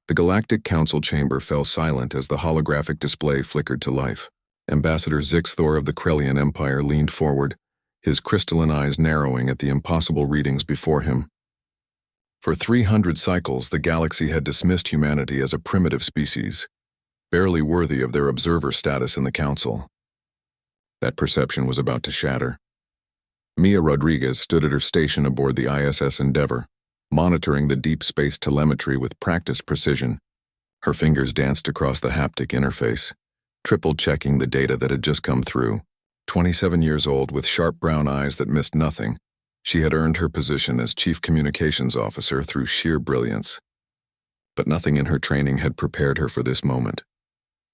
The Galactic Council chamber fell silent as the holographic display flickered to life. Ambassador Zixthor of the Krellian Empire leaned forward, his crystalline eyes narrowing at the impossible readings before him. For 300 cycles, the galaxy had dismissed humanity as a primitive species, barely worthy of their observer status in the Council. That perception was about to shatter. Mia Rodriguez stood at her station aboard the ISS Endeavour, monitoring the deep space telemetry with practiced precision. Her fingers danced across the haptic interface, triple-checking the data that had just come through. 27 years old, with sharp brown eyes that missed nothing, she had earned her position as Chief Communications Officer through sheer brilliance. But nothing in her training had prepared her for this moment.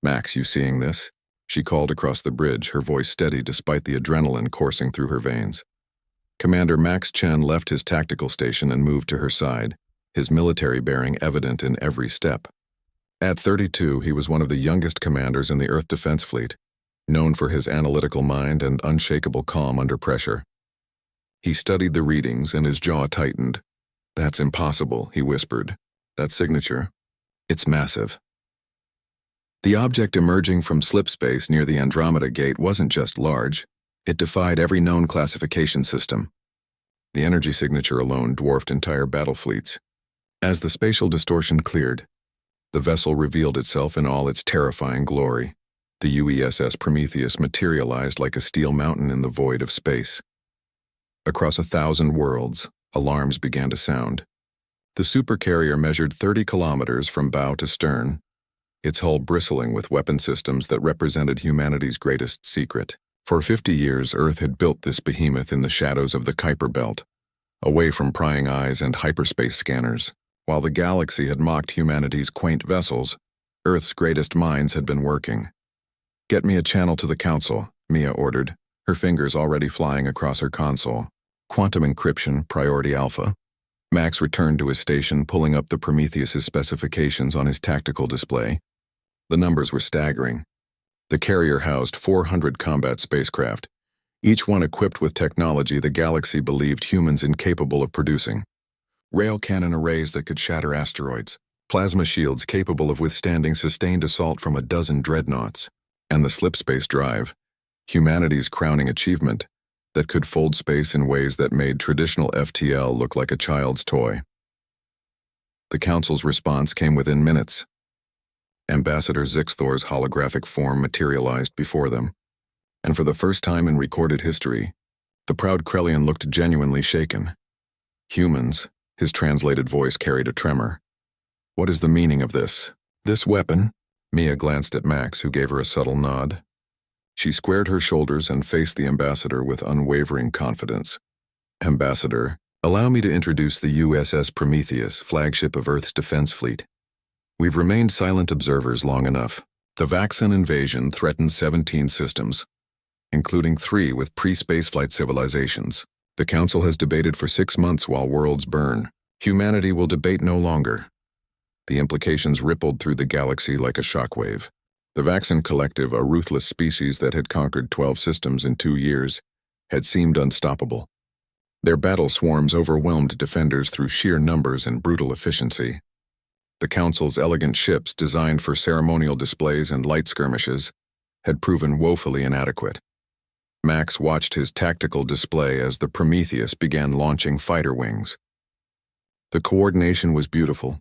"Max, you seeing this?" She called across the bridge, her voice steady despite the adrenaline coursing through her veins. Commander Max Chen left his tactical station and moved to her side, his military bearing evident in every step. At 32, he was one of the youngest commanders in the Earth Defense Fleet, known for his analytical mind and unshakable calm under pressure. He studied the readings and his jaw tightened. "That's impossible," he whispered. "That signature, it's massive." The object emerging from slipspace near the Andromeda Gate wasn't just large, it defied every known classification system. The energy signature alone dwarfed entire battle fleets. As the spatial distortion cleared, the vessel revealed itself in all its terrifying glory. The UESS Prometheus materialized like a steel mountain in the void of space. Across 1,000 worlds, alarms began to sound. The Supercarrier measured 30 kilometers from bow to stern, its hull bristling with weapon systems that represented humanity's greatest secret. For 50 years, Earth had built this behemoth in the shadows of the Kuiper Belt, away from prying eyes and hyperspace scanners. While the galaxy had mocked humanity's quaint vessels, Earth's greatest minds had been working. "Get me a channel to the Council," Mia ordered, her fingers already flying across her console. "Quantum encryption, priority alpha." Max returned to his station, pulling up the Prometheus's specifications on his tactical display. The numbers were staggering. The carrier housed 400 combat spacecraft, each one equipped with technology the galaxy believed humans incapable of producing. Rail cannon arrays that could shatter asteroids, plasma shields capable of withstanding sustained assault from a dozen dreadnoughts, and the slipspace drive, humanity's crowning achievement, that could fold space in ways that made traditional FTL look like a child's toy. The Council's response came within minutes. Ambassador Zixthor's holographic form materialized before them, and for the first time in recorded history, the proud Krellian looked genuinely shaken. "Humans," his translated voice carried a tremor. "What is the meaning of this? This weapon?" Mia glanced at Max, who gave her a subtle nod. She squared her shoulders and faced the ambassador with unwavering confidence. "Ambassador, allow me to introduce the USS Prometheus, flagship of Earth's defense fleet. We've remained silent observers long enough. The Vaxan invasion threatened 17 systems, including 3 with pre-spaceflight civilizations. The Council has debated for 6 months while worlds burn. Humanity will debate no longer." The implications rippled through the galaxy like a shockwave. The Vaxan Collective, a ruthless species that had conquered 12 systems in 2 years, had seemed unstoppable. Their battle swarms overwhelmed defenders through sheer numbers and brutal efficiency. The Council's elegant ships, designed for ceremonial displays and light skirmishes, had proven woefully inadequate. Max watched his tactical display as the Prometheus began launching fighter wings. The coordination was beautiful.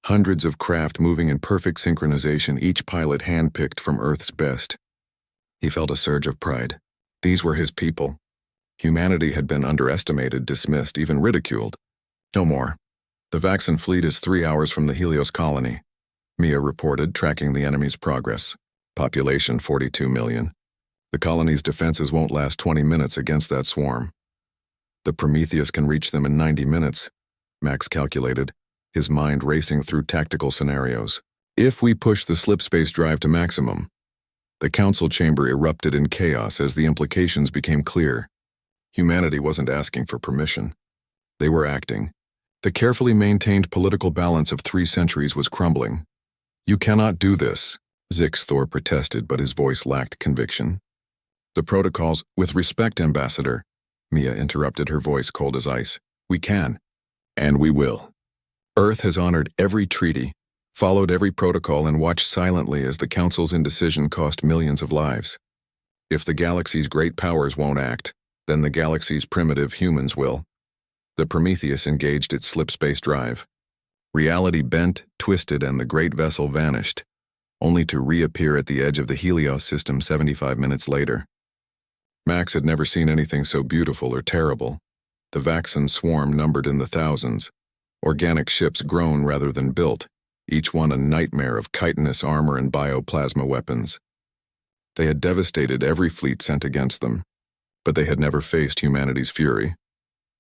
Hundreds of craft moving in perfect synchronization, each pilot handpicked from Earth's best. He felt a surge of pride. These were his people. Humanity had been underestimated, dismissed, even ridiculed. No more. "The Vaxan fleet is 3 hours from the Helios colony," Mia reported, tracking the enemy's progress. "Population 42 million. The colony's defenses won't last 20 minutes against that swarm. The Prometheus can reach them in 90 minutes, Max calculated, his mind racing through tactical scenarios. If we push the slipspace drive to maximum. The Council chamber erupted in chaos as the implications became clear. Humanity wasn't asking for permission. They were acting. The carefully maintained political balance of 3 centuries was crumbling. "You cannot do this," Zixthor protested, but his voice lacked conviction. "The protocols, with respect, Ambassador," Mia interrupted, her voice cold as ice. "We can. And we will. Earth has honored every treaty, followed every protocol and watched silently as the Council's indecision cost millions of lives. If the galaxy's great powers won't act, then the galaxy's primitive humans will. The Prometheus engaged its slip-space drive. Reality bent, twisted, and the great vessel vanished, only to reappear at the edge of the Helios system 75 minutes later. Max had never seen anything so beautiful or terrible. The Vaxxan swarm numbered in the thousands. Organic ships grown rather than built, each one a nightmare of chitinous armor and bioplasma weapons. They had devastated every fleet sent against them, but they had never faced humanity's fury.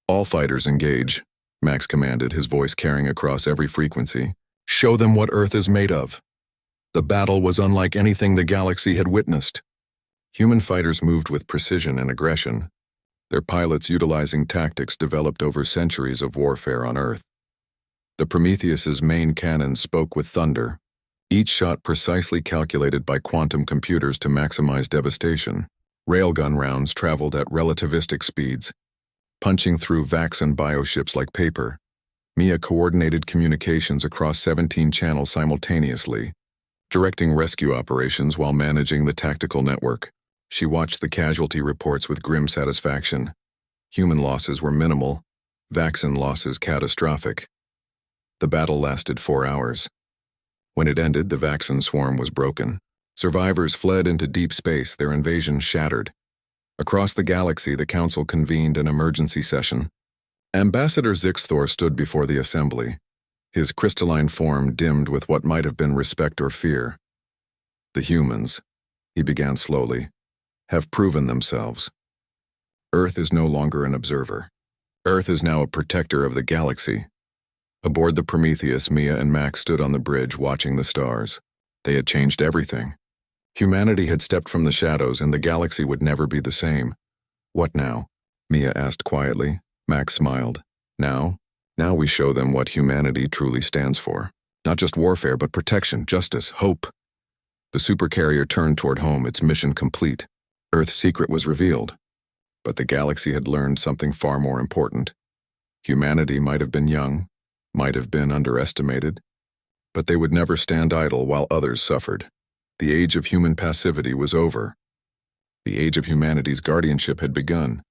"All fighters engage," Max commanded, his voice carrying across every frequency. "Show them what Earth is made of." The battle was unlike anything the galaxy had witnessed. Human fighters moved with precision and aggression, their pilots utilizing tactics developed over centuries of warfare on Earth. The Prometheus's main cannon spoke with thunder, each shot precisely calculated by quantum computers to maximize devastation. Railgun rounds traveled at relativistic speeds, punching through Vaxxan bioships like paper. Mia coordinated communications across 17 channels simultaneously, directing rescue operations while managing the tactical network. She watched the casualty reports with grim satisfaction. Human losses were minimal, Vaxxan losses catastrophic. The battle lasted 4 hours. When it ended, the Vaxxan swarm was broken. Survivors fled into deep space, their invasion shattered. Across the galaxy, the Council convened an emergency session. Ambassador Zixthor stood before the assembly, his crystalline form dimmed with what might have been respect or fear. "The humans," he began slowly, "have proven themselves. Earth is no longer an observer. Earth is now a protector of the galaxy." Aboard the Prometheus, Mia and Max stood on the bridge watching the stars. They had changed everything. Humanity had stepped from the shadows and the galaxy would never be the same. "What now?" Mia asked quietly. Max smiled. Now we show them what humanity truly stands for. Not just warfare, but protection, justice, hope." The Supercarrier turned toward home, its mission complete. Earth's secret was revealed. But the galaxy had learned something far more important. Humanity might have been young, might have been underestimated, but they would never stand idle while others suffered. The age of human passivity was over. The age of humanity's guardianship had begun.